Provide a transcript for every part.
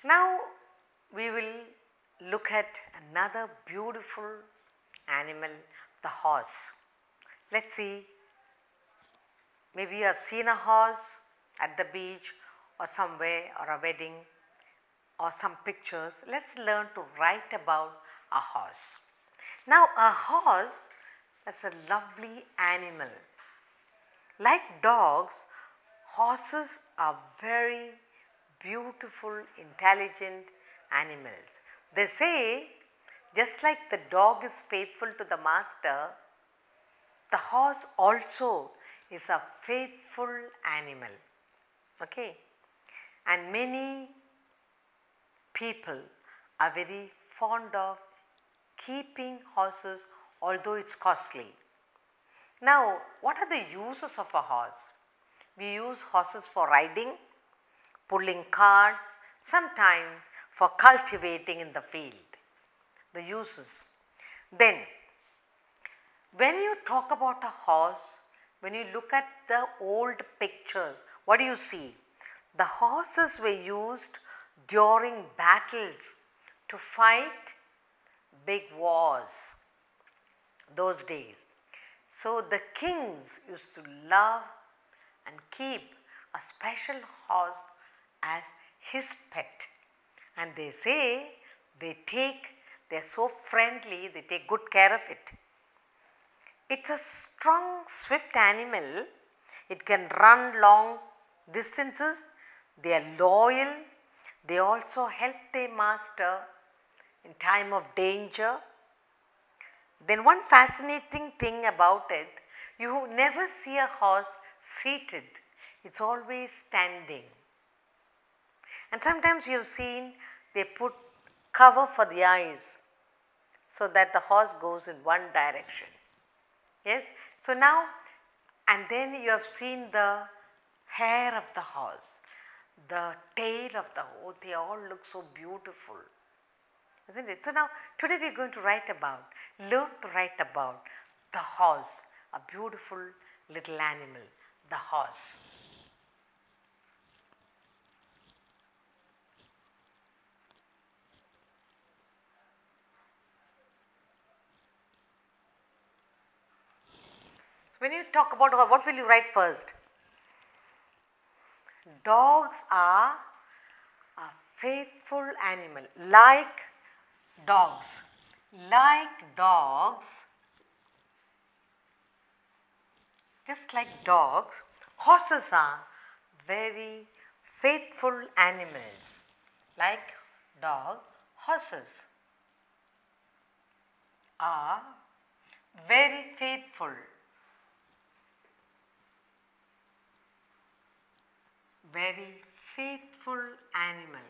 Now we will look at another beautiful animal, the horse. Let's see, maybe you have seen a horse at the beach or somewhere, or a wedding, or some pictures. Let's learn to write about a horse. Now a horse is a lovely animal. Like dogs, horses are very beautiful, intelligent animals. They say just like the dog is faithful to the master, the horse also is a faithful animal. Okay? And many people are very fond of keeping horses, although it's costly. Now, what are the uses of a horse? We use horses for riding, pulling carts, sometimes for cultivating in the field. The uses. Then, when you talk about a horse, when you look at the old pictures, what do you see? The horses were used during battles to fight big wars those days. So the kings used to love and keep a special horse as his pet, and they say they're so friendly, they take good care of it. It's a strong, swift animal. It can run long distances. They are loyal. They also help their master in time of danger. Then one fascinating thing about it, you never see a horse seated. It's always standing. And sometimes you've seen they put cover for the eyes so that the horse goes in one direction. Yes. So now, and then you have seen the hair of the horse, the tail of the horse, they all look so beautiful, isn't it? So now, today we are going to learn to write about the horse, a beautiful little animal, the horse. So when you talk about horse, what will you write first? Dogs are a faithful animal, like dogs. Like dogs, just like dogs, horses are very faithful animals. Like dog, horses are very faithful. Very faithful animals.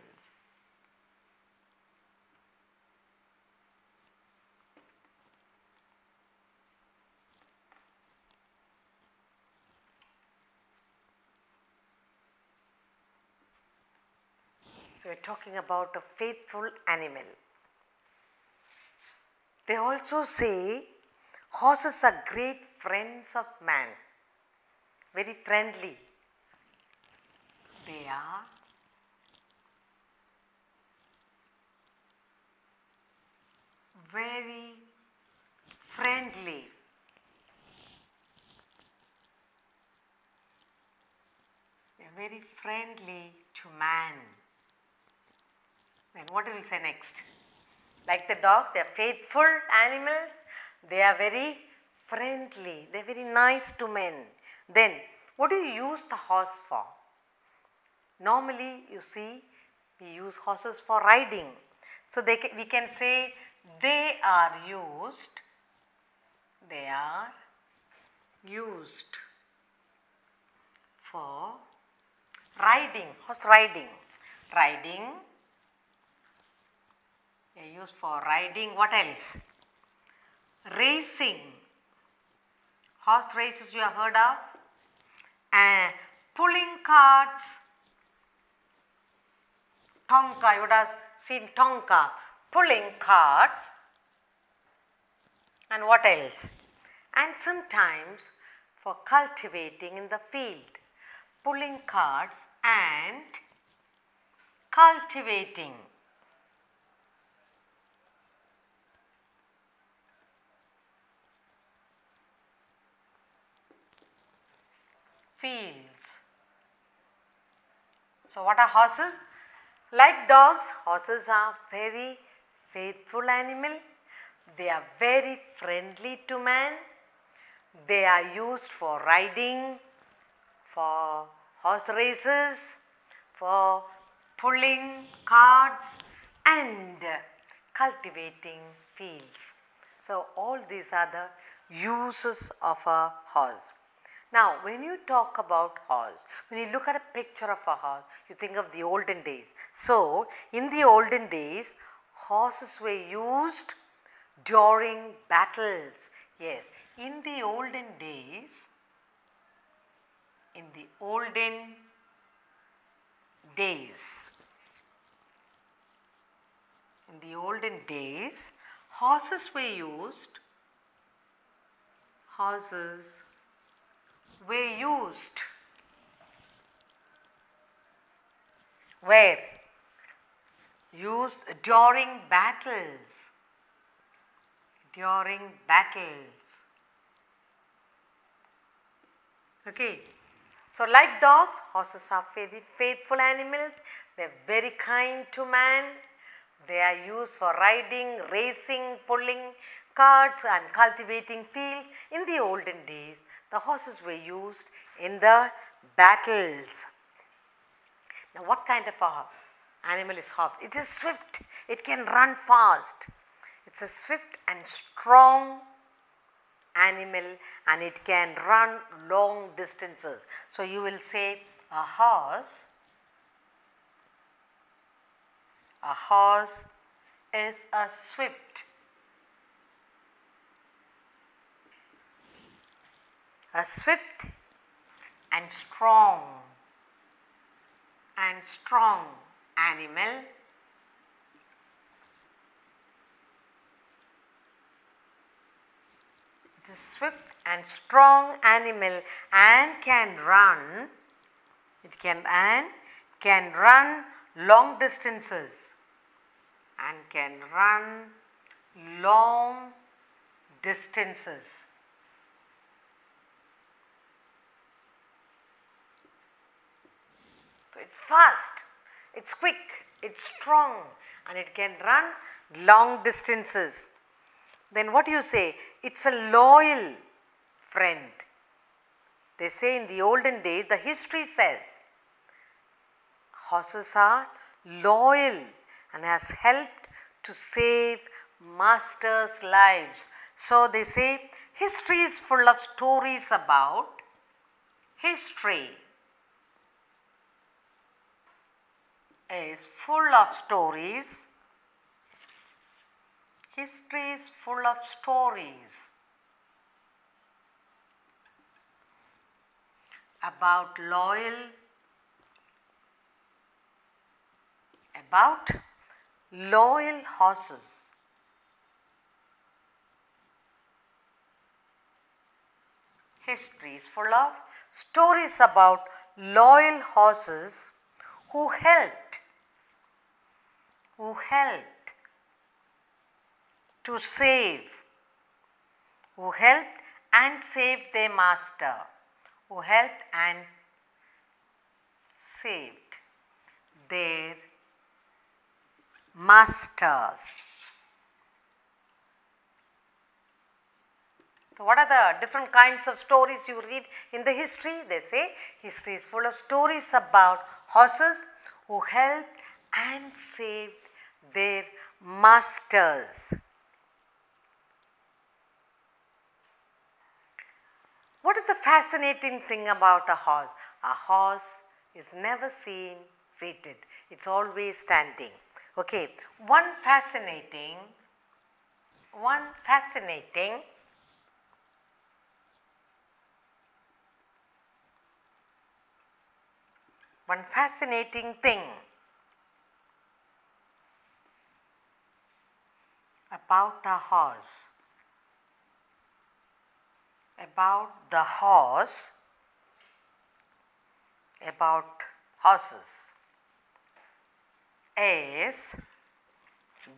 So we are talking about a faithful animal. They also say horses are great friends of man, very friendly. They are very friendly. They are very friendly to man. Then what do we say next? Like the dog, they are faithful animals. They are very friendly. They are very nice to men. Then what do you use the horse for? Normally you see we use horses for riding. So we can say they are used for riding, horse riding. Riding, they are used for riding. What else? Racing. Horse races you have heard of. And pulling carts. Tonka, you would have seen tonka, pulling carts. And what else? And sometimes for cultivating in the field, pulling carts and cultivating fields. So, what are horses? Like dogs, horses are very faithful animal. They are very friendly to man. They are used for riding, for horse races, for pulling carts and cultivating fields. So, all these are the uses of a horse. Now, when you talk about horse, when you look at a picture of a horse, you think of the olden days. So, in the olden days, horses were used during battles. Yes, in the olden days, in the olden days, in the olden days, horses were used, horses were used where used during battles, during battles. Okay. So, like dogs, horses are very faithful animals. They are very kind to man. They are used for riding, racing, pulling carts and cultivating fields. In the olden days, the horses were used in the battles. Now, what kind of a animal is horse? It is swift. It can run fast. It is a swift and strong animal and it can run long distances. So, you will say a horse is a swift and strong animal. It is swift and strong animal and can run. It can run long distances and can run long distances. So, it is fast, it is quick, it is strong and it can run long distances. Then what do you say? It is a loyal friend. They say in the olden days, the history says horses are loyal and has helped to save masters' lives. So, they say history is full of stories about history is full of stories. History is full of stories about loyal horses. History is full of stories about loyal horses who helped to save, who helped and saved their master, who helped and saved their masters. So, what are the different kinds of stories you read in the history? They say history is full of stories about horses who helped and saved their masters. What is the fascinating thing about a horse? A horse is never seen seated, it is always standing. Okay. One fascinating thing about a horse, about horses is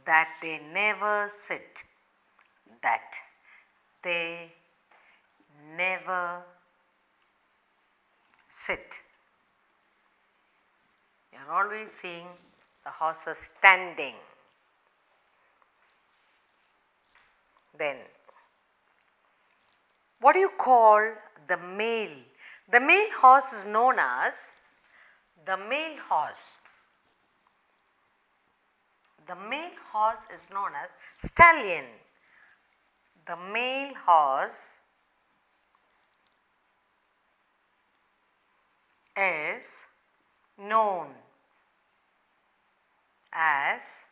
that they never sit. That they never sit. You are always seeing the horses standing. Then, what do you call the male? The male horse is known as the male horse. The male horse is known as stallion. The male horse is known as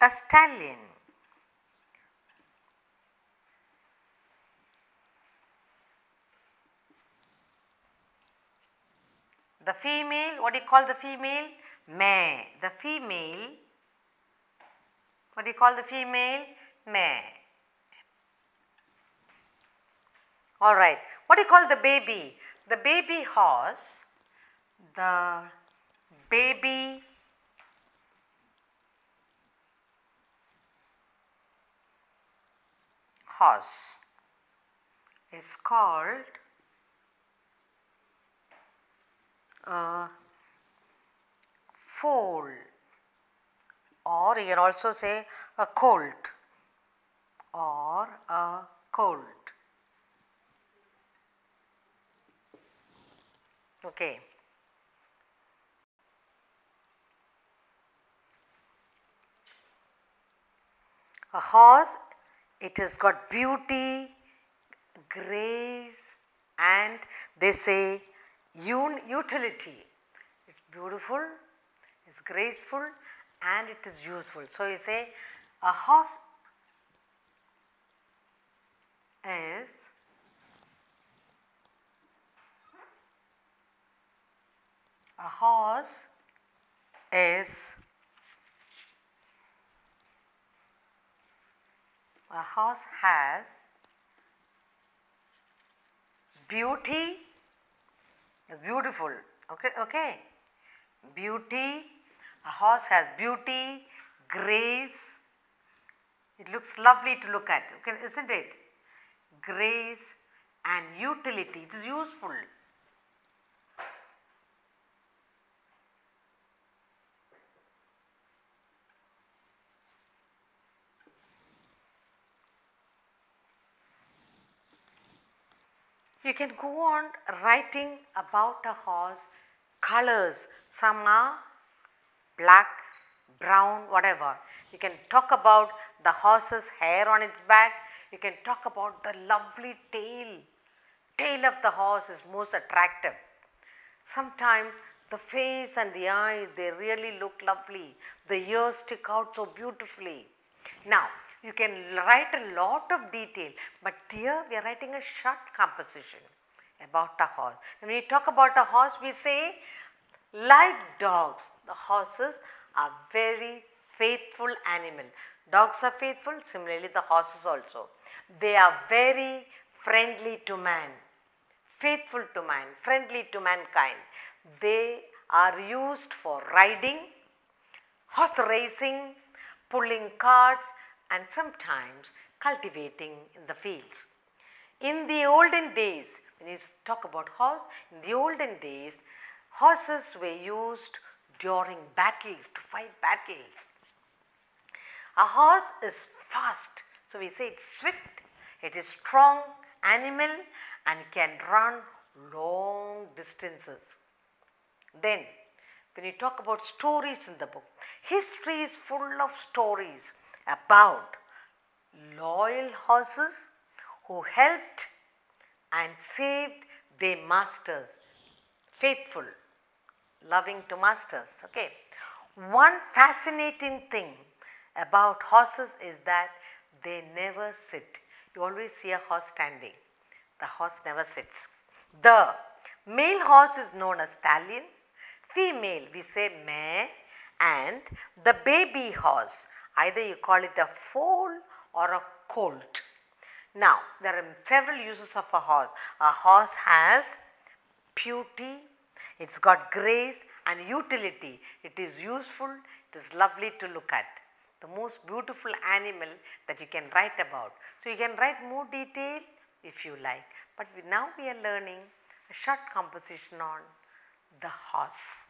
a stallion. The female, what do you call the female? Mare. The female, what do you call the female? Mare. Alright, what do you call the baby? The baby horse, the baby horse is called a foal, or you can also say a colt or a colt. Okay. A horse, it has got beauty, grace, and they say utility. It's beautiful, it's graceful, and it is useful. So you say a horse is a horse is a horse has beauty, is beautiful, okay. Beauty, a horse has beauty, grace, it looks lovely to look at, okay, isn't it? Grace and utility, it is useful. You can go on writing about a horse, colors, some are black, brown, whatever. You can talk about the horse's hair on its back, you can talk about the lovely tail of the horse is most attractive. Sometimes the face and the eyes, they really look lovely, the ears stick out so beautifully. Now, you can write a lot of detail, but here we are writing a short composition about a horse. And when we talk about a horse, we say, like dogs, the horses are very faithful animal. Dogs are faithful, similarly the horses also. They are very friendly to man, faithful to man, friendly to mankind. They are used for riding, horse racing, pulling carts, and sometimes cultivating in the fields. In the olden days, when you talk about horse, in the olden days, horses were used during battles, to fight battles. A horse is fast, so we say it's swift, it is strong animal and can run long distances. Then, when you talk about stories in the book, history is full of stories about loyal horses who helped and saved their masters, faithful, loving to masters, okay. One fascinating thing about horses is that they never sit. You always see a horse standing, the horse never sits. The male horse is known as stallion, female we say mare, and the baby horse, either you call it a foal or a colt. Now, there are several uses of a horse. A horse has beauty, it's got grace and utility. It is useful, it is lovely to look at. The most beautiful animal that you can write about. So, you can write more detail if you like, but now we are learning a short composition on the horse.